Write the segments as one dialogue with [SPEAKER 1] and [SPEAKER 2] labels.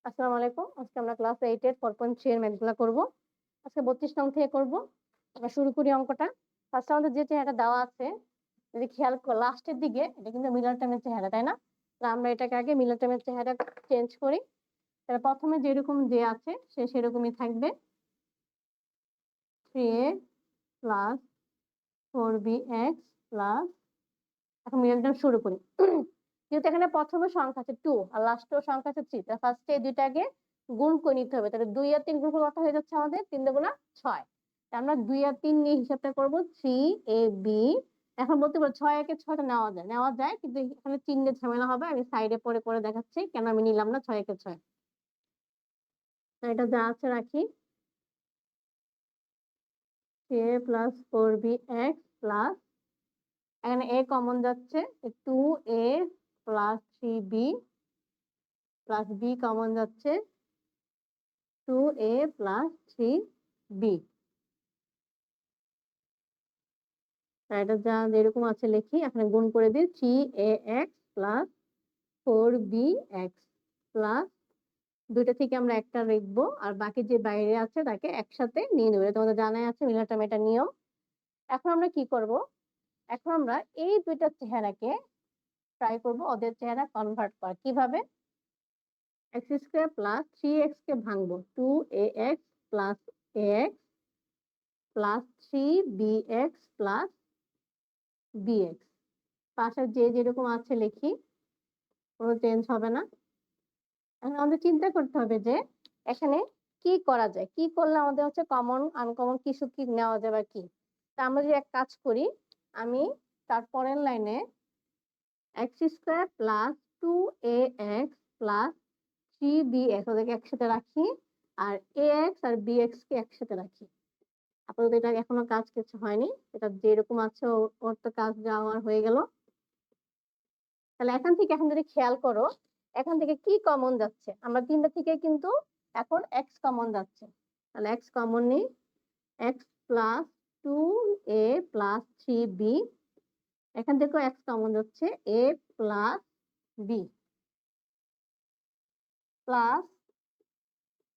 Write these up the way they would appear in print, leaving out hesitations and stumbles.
[SPEAKER 1] আসসালামু আলাইকুম। আজকে আমরা ক্লাস 8 এর 4.3 এর ম্যাথগুলা করব। আজকে 32 নং থেকে করব। আমরা শুরু করি অঙ্কটা। ফার্স্ট আমাদের যে চেহারাটা দেওয়া আছে, যদি খেয়াল লাস্টের দিকে এটা কিন্তু মিলার টার্মের চেহারা, তাই না? তো আমরা এটাকে আগে মিলার টার্মের চেহারা চেঞ্জ করি। তাহলে প্রথমে যেরকম যে আছে সে সেরকমই থাকবে। 3a প্লাস 4bx প্লাস, এখন মিলার টার্ম শুরু করি। যেহেতু এখানে প্রথমে সংখ্যা আছে 2 আর লাস্টেও সংখ্যা আছে 3, তাহলে ফার্স্টে এই দুইটাকে গুণ করে নিতে হবে। তাহলে 2 আর 3 গুণ করলে কত হয়ে যাচ্ছে আমাদের? 3 দুগুণা 6। আমরা 2 আর 3 নিয়ে হিসাবটা করব 3ab। এখন বলতে পারো 6 একে 6টা নেওয়া যায়, কিন্তু এখানে চিহ্নের ঝামেলা হবে। আমি সাইডে পরে করে দেখাচ্ছি কেন আমি নিলাম না 6 একে 6। এটা যা আছে রাখি। 3a প্লাস 4bx প্লাস, এখানে a কমন যাচ্ছে, 2a plus 3b plus b common যাচ্ছে, 2a প্লাস 3b। এটা যা যেরকম আছে লিখি, এখানে গুণ করে দিই 3ax প্লাস 4bx প্লাস, দুইটা থেকে আমরা একটা লিখবো আর বাকি যে বাইরে আছে তাকে একসাথে নিয়ে নেবো। তোমাদের জানাই আছে মিলার টার্ম এটা নিয়ম। এখন আমরা কি করব? এখন আমরা এই দুইটা চেহারাকে ট্রাই করব ওদের চেহারা কনভার্ট করা। কিভাবে? x স্কয়ার প্লাস 3x কে ভাঙবো, 2ax plus ax plus 3bx plus bx। পাশে যে যেরকম আছে লিখি, কোনো চেঞ্জ হবে না। এখন আমাদের চিন্তা করতে হবে যে এখানে কি করা যায়, কি করলে আমাদের হচ্ছে কমন আনকমন কিছু কি নেওয়া যাবে কি। তা আমরা যদি এক কাজ করি, আমি তারপরের লাইনে x square plus 2ax plus 3bx ওদেরকে একসাথে রাখি, আর ax আর bx কে একসাথে রাখি। আপাতত এটা এখনো কাজ কিছু হয়নি, এটা যেরকম আছে ওর তো কাজ যাওয়ার হয়ে গেল। তাহলে এখন যদি খেয়াল করো, এখান থেকে কি কমন যাচ্ছে? আমরা তিনটা থেকে কিন্তু এখন x কমন যাচ্ছে। তাহলে x কমন নেই, x plus 2a plus 3b, এখান থেকেও x কমন যাচ্ছে, a plus b plus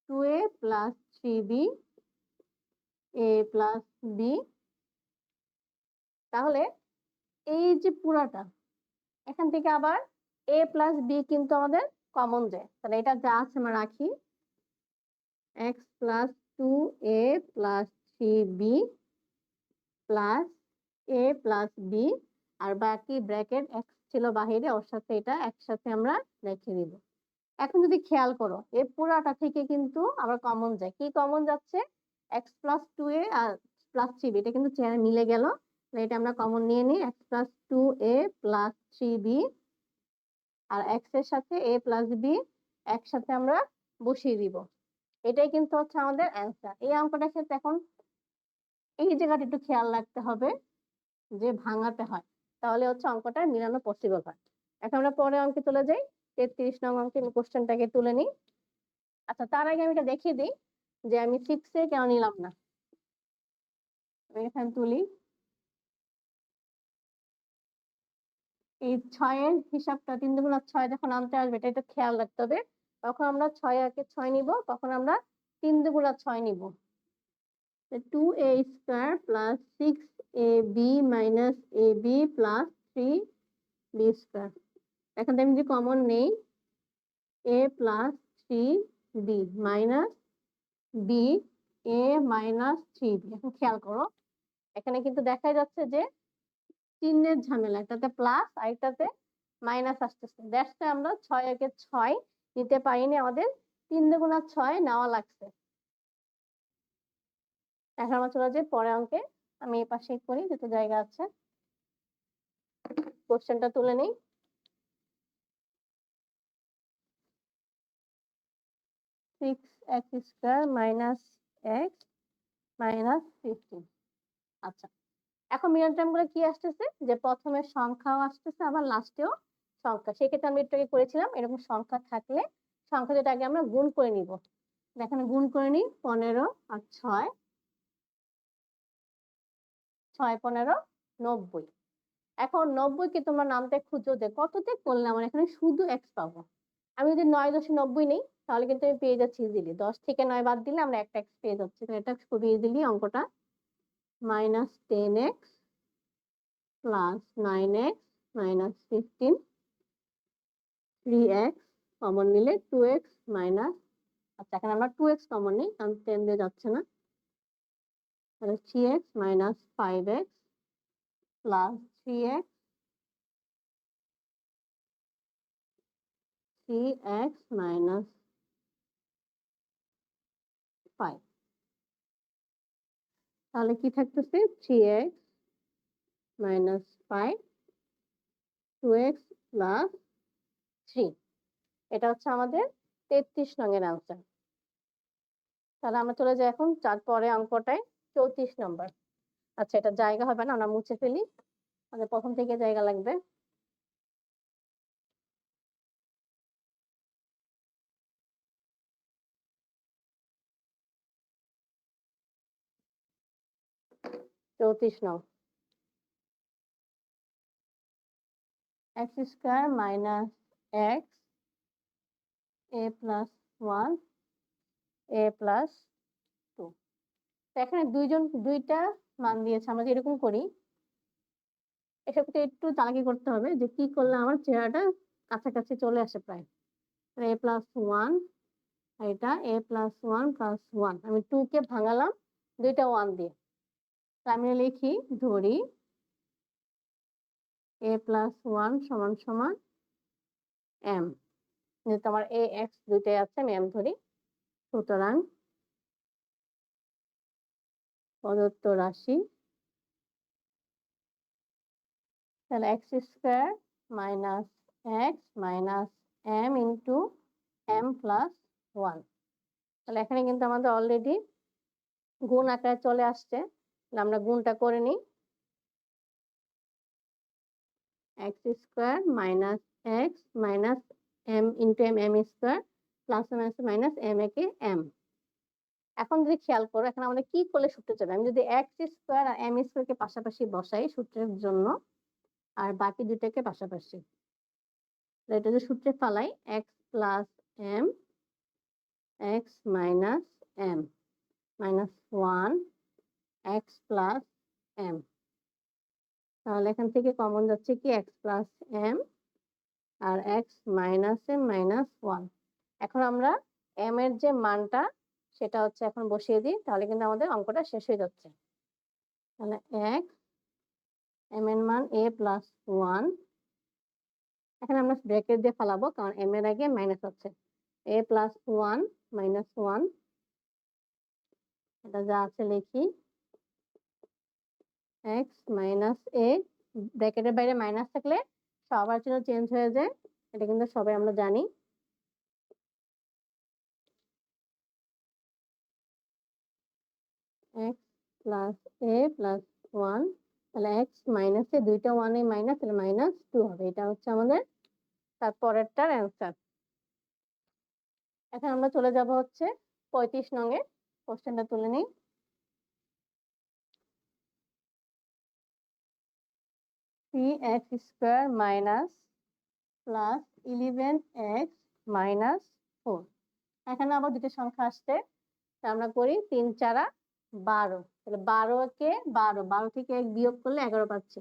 [SPEAKER 1] 2a plus 3b, a plus b। তাহলে এই যে পুরাটা, এখান থেকে আবার a প্লাস b কিন্তু আমাদের কমন যায়। তাহলে এটা যা আছে আমরা রাখি, x plus 2a plus 3b plus a plus b, আর বাকি ব্র্যাকেট x ছিল বাহিরে, ওর সাথে এটা একসাথে আমরা রেখে দিব। এখন যদি খেয়াল করো, এই পুরাটা থেকে কিন্তু আবার কমন যায়। কি কমন যাচ্ছে? x প্লাস 2a আর প্লাস 3b, এটা কিন্তু চেহারা মিলে গেল। এটা আমরা কমন নিয়ে নিই, x plus 2a plus 3b, আর x এর সাথে a প্লাস b একসাথে আমরা বসিয়ে দিব। এটাই কিন্তু হচ্ছে আমাদের অ্যান্সার। এই অঙ্কটার ক্ষেত্রে এখন এই জায়গাটা একটু খেয়াল রাখতে হবে যে ভাঙাতে হয়, তাহলে হচ্ছে অঙ্কটা মিলানো পসিবল হয়। এখন আমরা পরের অঙ্কে চলে যাই। 33 নং অঙ্কে আমি কোশ্চেনটাকে তুলে নিই। আচ্ছা, তার আগে আমি এটা দেখিয়ে দিই যে আমি 6 এ কেন নিলাম না। আমি এখানে তুলি, এই 6 এর হিসাবটা 3 দুগুণা 6 যখন আনতে আসবে এটা একটু খেয়াল রাখতে হবে। তখন আমরা 6 একে 6 নিব, তখন আমরা 3 দুগুণা 6 নিব। 2a square plus 6ab minus ab plus 3b square. এখান থেকে আমি যদি কমন নেই, a plus 3b minus b, a minus 3b। এখন খেয়াল করো, এখানে কিন্তু দেখা যাচ্ছে যে চিহ্নের ঝামেলা, একটাতে প্লাস আর একটাতে মাইনাস আসতেছে। দ্যাটস আমরা 6 একে 6 নিতে পারিনি, আমাদের 3 দুগুণা 6 নেওয়া লাগছে। এখন আমরা চলে যাই পরের অঙ্কে। আমি এই পাশে করি, দুটো জায়গা আছে। কোশ্চেনটা তুলে নেই। 6x square minus x minus 15। আচ্ছা, এখন মিডল টার্ম গুলো কি আসতেছে? যে প্রথমে সংখ্যাও আসতেছে আবার লাস্টেও সংখ্যা। সেক্ষেত্রে আমি একটু আগে করেছিলাম, এরকম সংখ্যা থাকলে সংখ্যা যেটা আগে আমরা গুণ করে নিব। এখানে গুণ করে নিই, 15 আর 6, 6 15 90। এখন 90 কে তোমরা নামতে খুঁজো যে কততে করলে আমার এখানে শুধু x পাবো। আমি যদি 9×90 নেই তাহলে কিন্তু আমি পেয়ে যাচ্ছি ইজিলি। 10 থেকে 9 বাদ দিলে আমরা একটা x পেয়ে যাচ্ছি। তো এটা খুবই ইজিলি অঙ্কটা -10x plus 9x minus 15 3x common নিলে 2x মাইনাস, আচ্ছা এখানে আমরা 2x কমন নিই কারণ 10 দিয়ে যাচ্ছে না, তাহলে 3x minus 5x plus 3x minus 5, তাহলে কি থাকতেছে 3x মাইনাস 5 2x প্লাস 3। এটা হচ্ছে আমাদের 33 নংয়ের আনসার। তাহলে আমরা চলে যাই এখন তারপরে অঙ্কটায় 34 নম্বর। আচ্ছা এটা জায়গা হবে না, আমরা মুছে ফেলি, আমাদের প্রথম থেকে জায়গা লাগবে। চৌত্রিশ নং x square minus x a plus 1 a plus 2। এখানে দুইটা মান দিয়েছে, আমরা যদি এরকম করি এসবকে একটু চালাকি করতে হবে যে কি করলে আমার চেহারাটা কাছাকাছি চলে আসে প্রায়। a প্লাস 1 আর এটা a প্লাস 1 প্লাস 1, আমি 2 কে ভাঙালাম দুইটা 1 দিয়ে, আমি লিখি ধরি a প্লাস 1 সমান সমান m, যেহেতু আমার a x দুইটাই আছে আমি m ধরি, সুতরাং প্রদত্ত রাশি তাহলে x square minus x minus m into m plus 1। তাহলে এখানে কিন্তু আমাদের অলরেডি গুণ আকারে চলে আসছে, আমরা গুণটা করে নিই। x square minus x minus m into m square plus minus m একে m। এখন যদি খেয়াল করো এখানে আমাদের কি করলে সূত্র যাবে, আমি যদি x স্কয়ার আর m স্কয়ারকে পাশাপাশি বসাই সূত্রের জন্য আর বাকি দুটাকে পাশাপাশি, এটা যে সূত্রে ফালাই x plus m x minus m minus 1 x plus m, তাহলে এখান থেকে কমন যাচ্ছে কি x প্লাস m আর x মাইনাস m মাইনাস 1। এখন আমরা m এর যে মানটা সেটা হচ্ছে এখন বসিয়ে দিই, তাহলে কিন্তু আমাদের অঙ্কটা শেষ হয়ে যাচ্ছে। তাহলে x m এর মান a প্লাস 1, এখানে আমরা ব্র্যাকেট দিয়ে ফেলাবো কারণ m এর আগে মাইনাস আছে, a প্লাস 1 মাইনাস 1, এটা যা আছে লিখি x মাইনাস a, ব্র্যাকেটের বাইরে মাইনাস থাকলে সবার জন্য চেঞ্জ হয়ে যায়, এটা কিন্তু সবাই আমরা জানি। x প্লাস a প্লাস 1, তাহলে x মাইনাসে দুইটা 1 এ মাইনাস, তাহলে মাইনাস 2 হবে, এটা হচ্ছে আমাদের তারপরেরটার অ্যান্সার। এখন আমরা চলে যাব হচ্ছে 35 নং এ, কোশ্চেনটা তুলে নিই। x square minus plus 11x minus 4। এখানে আবার দুটো সংখ্যা আসছে, আমরা করি 3 4 12, তাহলে 12 কে 12 থেকে 1 বিয়োগ করলে 11 পাচ্ছি,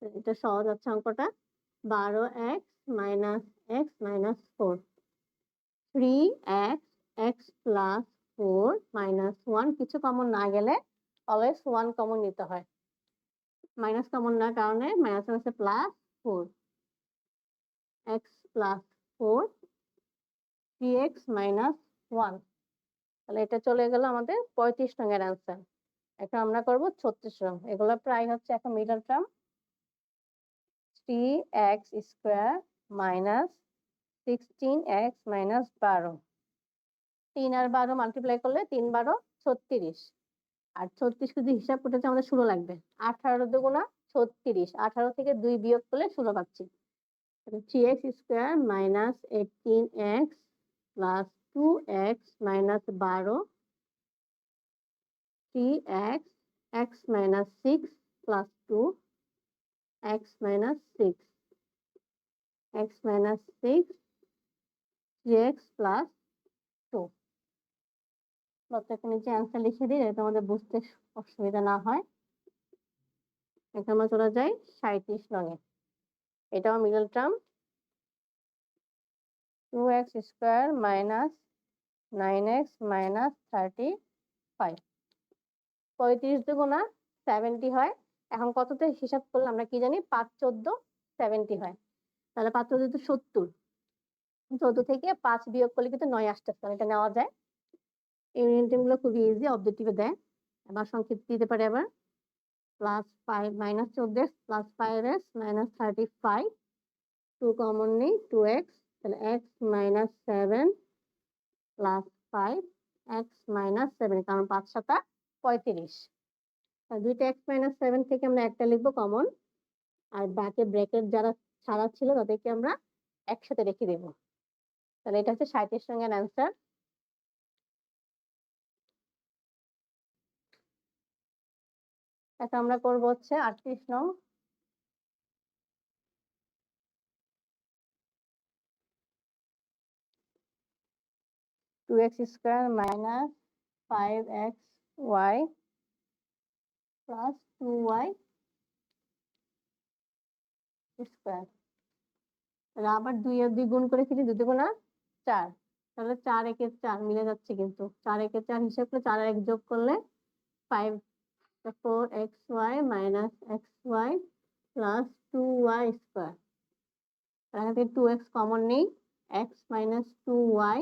[SPEAKER 1] এটা সহজ আছে অঙ্কটা। 12x minus x minus 4, 3x x plus 4 minus 1, কিছু কমন না গেলে অলওয়েজ 1 কমন নিতে হয়, মাইনাস কমন না কারণে মাইনাস আছে plus 4 x plus 4 3x minus 1, তাহলে এটা চলে গেল আমাদের 35 নং এর অ্যান্সার। এখন আমরা করব 36 নং, এগুলো প্রায় হচ্ছে এখন middle term. 3x square minus 16x minus 12, 3 আর 12 মাল্টিপ্লাই করলে 3 12 36, আর 36 যদি হিসাব করতে চাই আমাদের 16 লাগবে, 18 দুগুণা 36, 18 থেকে 2 বিয়োগ করলে 16 পাচ্ছি। 3x square minus 18x plus 2x minus 12, 3x x minus 6 plus 2 x minus 6, x minus 6 3x plus 2। প্রত্যেকটা নিচে অ্যান্সার লিখে দিই যাতে আমাদের বুঝতে অসুবিধা না হয়। এখন আমরা চলে যাই 37 নঙে। এটাও middle term 2x square minus 9x minus 35। 35 দুগুণা 70 হয়। এখন কততে হিসাব করলে আমরা কি জানি 5 14 70 হয়। তাহলে 5 14 70। 14 থেকে 5 বিয়োগ করলে কিন্তু 9 আসতেছে, এটা নেওয়া যায়। ইউনিয়ন টেমগুলো খুবই ইজি, অবজেক্টিভে দেয়। আবার সংক্ষিপ্ত দিতে পারে আবার +5 -14x plus 5x minus 35। 2 common নেই, 2x, তাহলে x minus 7 plus 5 x minus 7, কারণ 5 7 35। দুইটা x মাইনাস 7 থেকে আমরা একটা লিখবো কমন, আর বাকি ব্র্যাকেট যারা ছাড়া ছিল তাদেরকে আমরা একসাথে রেখে দেব। তাহলে এটা হচ্ছে 37 নং এর অ্যান্সার। এখন আমরা করব হচ্ছে 38 নং। 2x square minus 5xy plus 2y square. তাহলে আবার 2 এর 2 গুণ করে ফেলি, 2 দুগুণা 4। তাহলে 4 একে 4 মিলে যাচ্ছে, কিন্তু 4 একে 4 হিসাব করে 4 আর 1 যোগ করলে 5 4xy minus xy plus 2y square. এখান থেকে 2x কমন নেই, x মাইনাস 2y,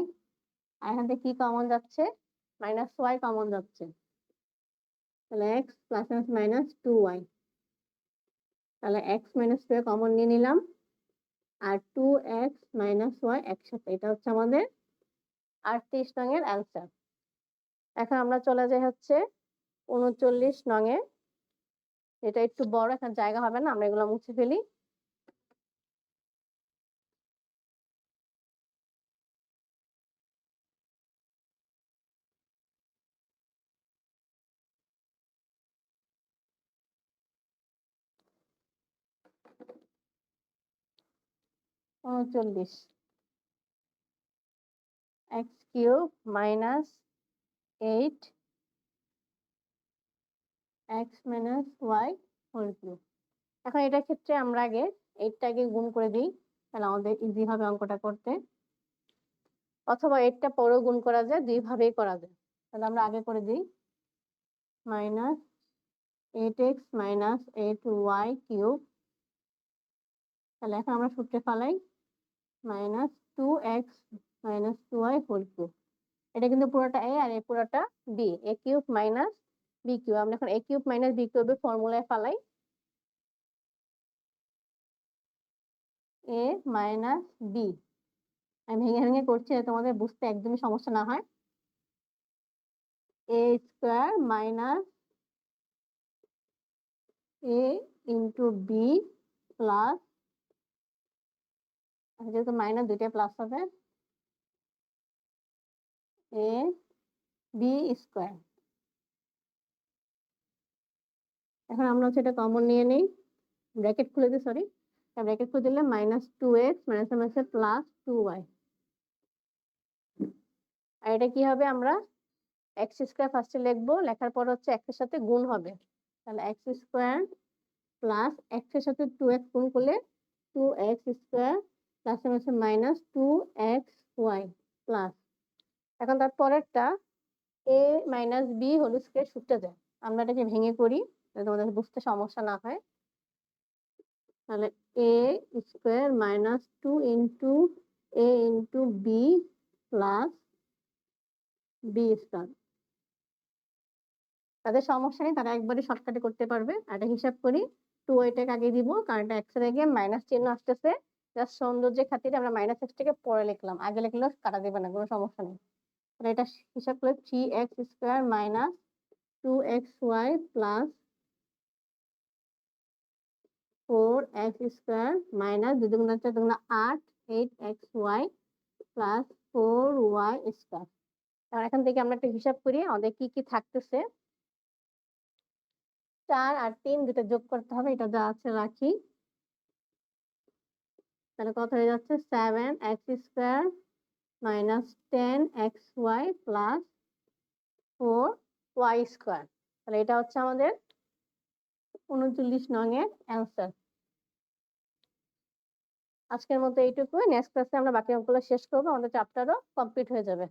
[SPEAKER 1] আর এখান থেকে কি কমন যাচ্ছে, মাইনাস y কমন যাচ্ছে। তাহলে x প্লাস মাইনাস 2y, তাহলে x মাইনাস 2 কমন নিয়ে নিলাম, আর 2x মাইনাস y একসাথে। এটা হচ্ছে আমাদের 38 নং এর অ্যান্সার। এখন আমরা চলে যাই হচ্ছে 39 নং এ। এটা একটু বড়, এখানে জায়গা হবে না, আমরা এগুলো মুছে ফেলি। উনচল্লিশ, x cube minus 8 x minus y whole cube. এখন এটার ক্ষেত্রে আমরা আগে 8টাকে গুণ করে দিই, তাহলে আমাদের ইজি হবে অঙ্কটা করতে। অথবা 8টা পরেও গুণ করা যায়, দুই ভাবেই করা যায়। তাহলে আমরা আগে করে দিই minus 8x minus 8y cube. তাহলে এখন আমরা সূত্রে ফালাই minus 2x minus 2y whole cube. এটা কিন্তু পুরোটা a আর এই পুরোটা b, a cube minus b cube. আমরা এখন a কিউব মাইনাস b কিউবের ফর্মুলায় ফালাই a মাইনাস b। আমি ভেঙে ভেঙে করছি তোমাদের বুঝতে একদমই সমস্যা না হয়। a square minus a into b plus, যেহেতু মাইনাস দুইটা প্লাস হবে, a b স্কয়ার। এখন আমরা হচ্ছে এটা কমন নিয়ে নেই, ব্র্যাকেট খুলে দিই, সরি, ব্র্যাকেট খুলে দিলে minus 2x minus minus plus 2y। আর এটা কি হবে, আমরা এক্স স্কয়ার ফার্স্টে লিখবো, লেখার পর হচ্ছে x এর সাথে গুণ হবে। তাহলে এক্স স্কয়ার প্লাস x এর সাথে 2x গুণ করলে 2x square plus minus 2xy plus. এখন তার পরেরটা a minus b whole square সূত্রে যায়, আমরা এটাকে ভেঙে করি যাতে তোমাদের বুঝতে সমস্যা না হয়। তাহলে a square minus 2 into a into b plus b square. তাদের সমস্যা নেই, তারা একবারে শর্টকাটে করতে পারবে। আর এটা হিসাব করি, 2 এটাকে আগে দিব কারণ এটা এক্স এর আগে মাইনাস চিহ্ন আসতেছে। জাস্ট সৌন্দর্যের খাতিরে আমরা মাইনাস এক্সটাকে পরে লিখলাম, আগে লিখলেও কাটা দেবে না, কোনো সমস্যা নেই। তাহলে এটা হিসাব করলে 3x square minus 2xy plus 4x square minus 2 দুগুণা 4 দুগুণা 8 8xy প্লাস 4y স্কয়ার। তাহলে এখান থেকে আমরা একটা হিসাব করি আমাদের কি কি থাকতেছে। 4 আর 3 দুটো যোগ করতে হবে, এটা যা আছে রাখি। তাহলে কত হয়ে যাচ্ছে 7x square minus 10xy plus 4y square. তাহলে এটা হচ্ছে আমাদের 39 নং এর অ্যান্সার। আজকের মতো এইটুকুই। নেক্সট ক্লাসে আমরা বাকি অঙ্কগুলো শেষ করবো, আমাদের চ্যাপ্টারও কমপ্লিট হয়ে যাবে।